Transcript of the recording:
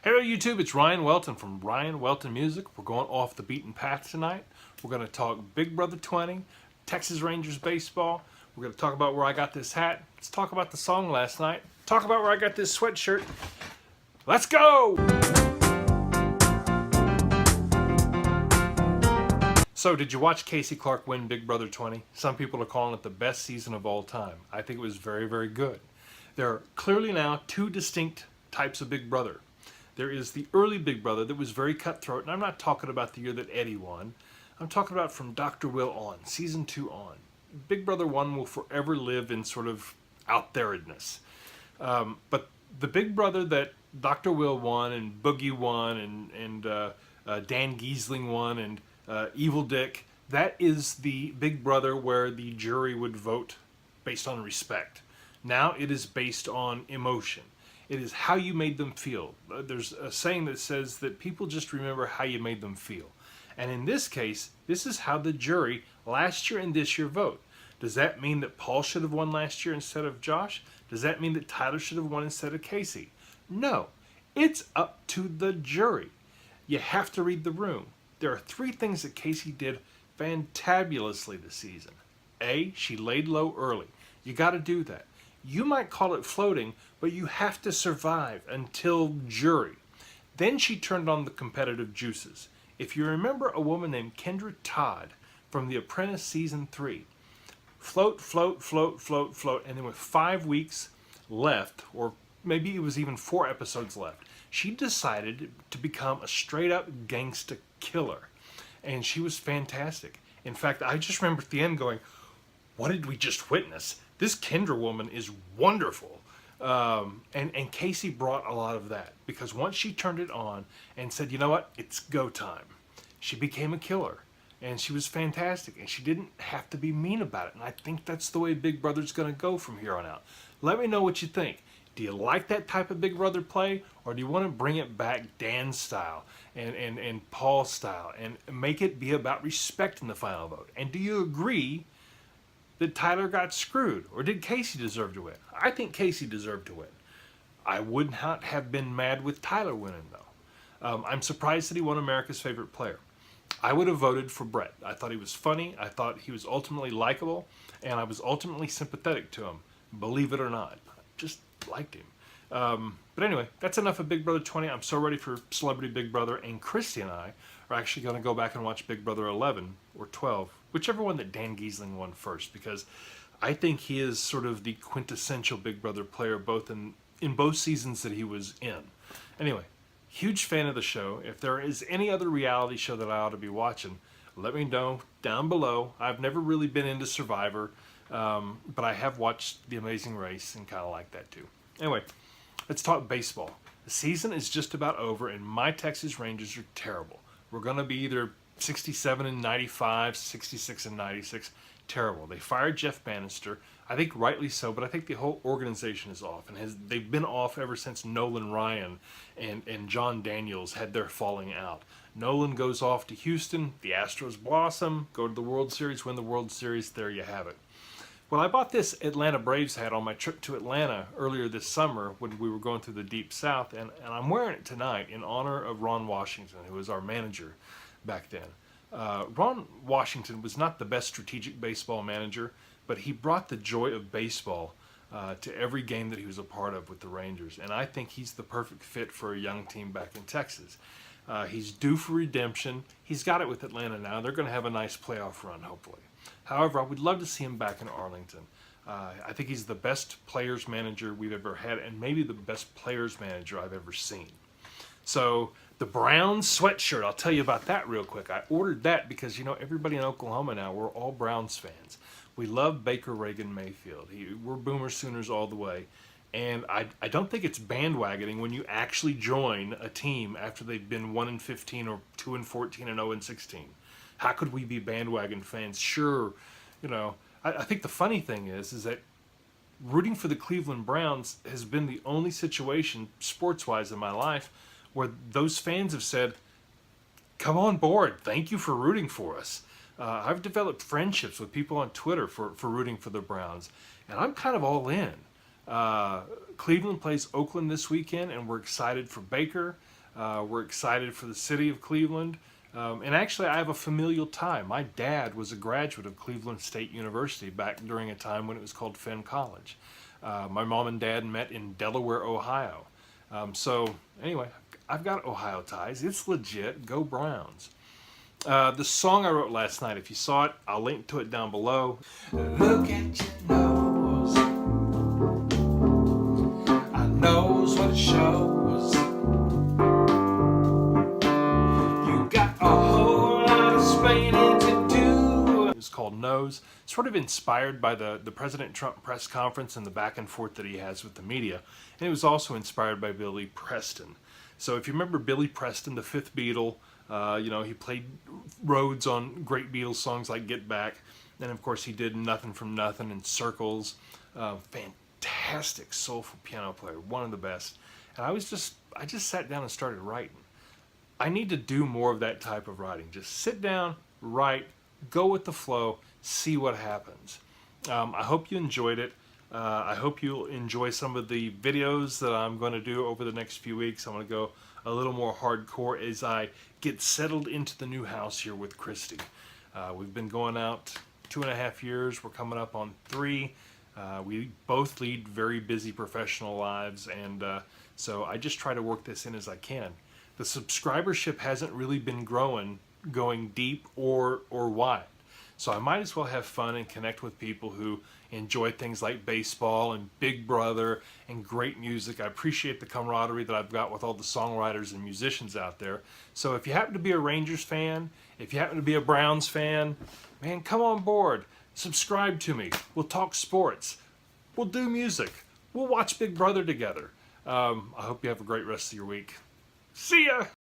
Hello YouTube, it's Ryan Welton from Ryan Welton Music. We're going off the beaten path tonight. We're going to talk Big Brother 20, Texas Rangers baseball. We're going to talk about where I got this hat. Let's talk about the song last night. Talk about where I got this sweatshirt. Let's go! So, did you watch Kaycee Clark win Big Brother 20? Some people are calling it the best season of all time. I think it was very, very good. There are clearly now two distinct types of Big Brother. There is the early Big Brother that was very cutthroat, and I'm not talking about the year that Eddie won. I'm talking about from Dr. Will on, season 2 on. Big Brother 1 will forever live in sort of out there-edness. But the Big Brother that Dr. Will won, and Boogie won, and Dan Giesling won, and Evil Dick, that is the Big Brother where the jury would vote based on respect. Now it is based on emotion. It is how you made them feel. There's a saying that says that people just remember how you made them feel. And in this case, this is how the jury last year and this year vote. Does that mean that Paul should have won last year instead of Josh? Does that mean that Tyler should have won instead of Kaycee? No. It's up to the jury. You have to read the room. There are 3 things that Kaycee did fantabulously this season. A, she laid low early. You got to do that. You might call it floating, but you have to survive until jury. Then she turned on the competitive juices. If you remember a woman named Kendra Todd from The Apprentice Season 3, float, float, float, float, float, and then with 5 weeks left, or maybe it was even 4 episodes left, she decided to become a straight-up gangsta killer. And she was fantastic. In fact, I just remember at the end going, what did we just witness? This Kendra woman is wonderful. And Kaycee brought a lot of that, because once she turned it on and said, you know what, it's go time, she became a killer. And she was fantastic, and she didn't have to be mean about it. And I think that's the way Big Brother's going to go from here on out. Let me know what you think. Do you like that type of Big Brother play, or do you want to bring it back Dan style and Paul style and make it be about respect in the final vote? And do you agree that Tyler got screwed, or did Kaycee deserve to win? I think Kaycee deserved to win. I would not have been mad with Tyler winning, though. I'm surprised that he won America's Favorite Player. I would have voted for Brett. I thought he was funny. I thought he was ultimately likable, and I was ultimately sympathetic to him, believe it or not. I just liked him. But anyway, that's enough of Big Brother 20. I'm so ready for Celebrity Big Brother, and Christy and I are actually going to go back and watch Big Brother 11 or 12, whichever one that Dan Giesling won first, because I think he is sort of the quintessential Big Brother player both in both seasons that he was in. Anyway, huge fan of the show. If there is any other reality show that I ought to be watching, let me know down below. I've never really been into Survivor, but I have watched The Amazing Race and kind of like that too. Anyway, let's talk baseball. The season is just about over, and my Texas Rangers are terrible. We're going to be either 67 and 95, 66 and 96. Terrible. They fired Jeff Bannister. I think rightly so, but I think the whole organization is off, and they've been off ever since Nolan Ryan and John Daniels had their falling out. Nolan goes off to Houston. The Astros blossom, go to the World Series, win the World Series. There you have it. Well, I bought this Atlanta Braves hat on my trip to Atlanta earlier this summer when we were going through the Deep South, and I'm wearing it tonight in honor of Ron Washington, who was our manager back then. Ron Washington was not the best strategic baseball manager, but he brought the joy of baseball to every game that he was a part of with the Rangers, and I think he's the perfect fit for a young team back in Texas. He's due for redemption. He's got it with Atlanta now. They're going to have a nice playoff run, hopefully. However, I would love to see him back in Arlington. I think he's the best players manager we've ever had, and maybe the best players manager I've ever seen. So the Browns sweatshirt, I'll tell you about that real quick. I ordered that because, you know, everybody in Oklahoma now, we're all Browns fans. We love Baker Mayfield. We're Boomer Sooners all the way. And I don't think it's bandwagoning when you actually join a team after they've been 1-15 or 2-14 and 0-16. How could we be bandwagon fans? Sure, you know, I think the funny thing is that rooting for the Cleveland Browns has been the only situation, sports-wise, in my life where those fans have said, come on board, thank you for rooting for us. I've developed friendships with people on Twitter for rooting for the Browns, and I'm kind of all in. Cleveland plays Oakland this weekend, and we're excited for Baker. We're excited for the city of Cleveland. And actually, I have a familial tie. My dad was a graduate of Cleveland State University back during a time when it was called Fenn College. My mom and dad met in Delaware, Ohio. So anyway, I've got Ohio ties. It's legit. Go Browns. The song I wrote last night, if you saw it, I'll link to it down below. Look at your nose. I knows what it shows. You got a whole lot of explaining to do. It's called Nose. Sort of inspired by the President Trump press conference and the back and forth that he has with the media. And it was also inspired by Billy Preston. So if you remember Billy Preston, the fifth Beatle, he played Rhodes on great Beatles songs like Get Back. And of course he did Nothing from Nothing and Circles. Fantastic soulful piano player, one of the best. And I just sat down and started writing. I need to do more of that type of writing. Just sit down, write, go with the flow, see what happens. I hope you enjoyed it. I hope you'll enjoy some of the videos that I'm going to do over the next few weeks. I'm going to go a little more hardcore as I get settled into the new house here with Christy. We've been going out 2.5 years. We're coming up on 3. We both lead very busy professional lives, and so I just try to work this in as I can. The subscribership hasn't really been going deep or wide. So I might as well have fun and connect with people who enjoy things like baseball and Big Brother and great music. I appreciate the camaraderie that I've got with all the songwriters and musicians out there. So if you happen to be a Rangers fan, if you happen to be a Browns fan, man, come on board. Subscribe to me. We'll talk sports. We'll do music. We'll watch Big Brother together. I hope you have a great rest of your week. See ya!